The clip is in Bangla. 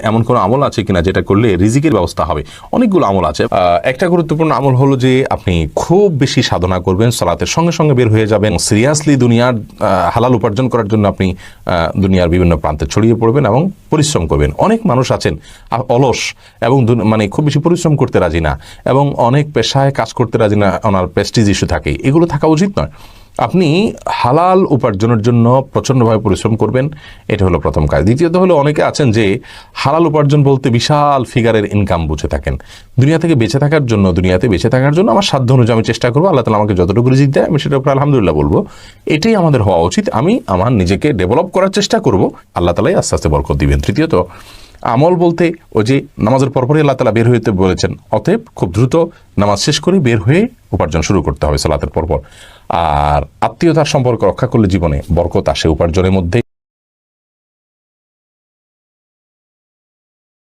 এমন কোনো আমল আছে কিনা যেটা করলে রিজিকের ব্যবস্থা হবে? অনেকগুলো আমল আছে। একটা গুরুত্বপূর্ণ আমল হলো যে আপনি খুব বেশি সাধনা করবেন, সালাতের সঙ্গে সঙ্গে বের হয়ে যাবেন, সিরিয়াসলি দুনিয়ার হালাল উপার্জন করার জন্য আপনি দুনিয়ার বিভিন্ন প্রান্তে ছড়িয়ে পড়বেন এবং পরিশ্রম করবেন। অনেক মানুষ আছেন অলস এবং মানে খুব বেশি পরিশ্রম করতে রাজি না, এবং অনেক পেশায় কাজ করতে রাজি না, ওনার প্রেস্টিজ ইস্যু থাকে। এগুলো থাকা উচিত নয়। আপনি হালাল উপার্জনের জন্য প্রচণ্ডভাবে পরিশ্রম করবেন, এটা হলো প্রথম কাজ। দ্বিতীয়ত হলো, অনেকে আছেন যে হালাল উপার্জন বলতে বিশাল ফিগারের ইনকাম বুঝে থাকেন। দুনিয়াতে বেঁচে থাকার জন্য আমার সাধ্য অনুযায়ী আমি চেষ্টা করবো, আল্লাহ তাআলা আমাকে যতটুকু রিজিক দেয় আমি সেটার উপর আলহামদুলিল্লাহ বলবো। এটাই আমাদের হওয়া উচিত। আমি আমার নিজেকে ডেভেলপ করার চেষ্টা করব, আল্লাহ তাআলাই আস্তে আস্তে বরকত দিবেন। তৃতীয়ত আমল বলতে ওই যে নামাজের পরপরই আল্লাহ তাআলা বের হইতে বলেছেন, অতএব খুব দ্রুত নামাজ শেষ করে বের হয়ে উপার্জন শুরু করতে হবে সালাতের পরপর। আর আত্মীয়তার সম্পর্ক রক্ষা করলে জীবনে বরকত আসে উপার্জনের মধ্যে।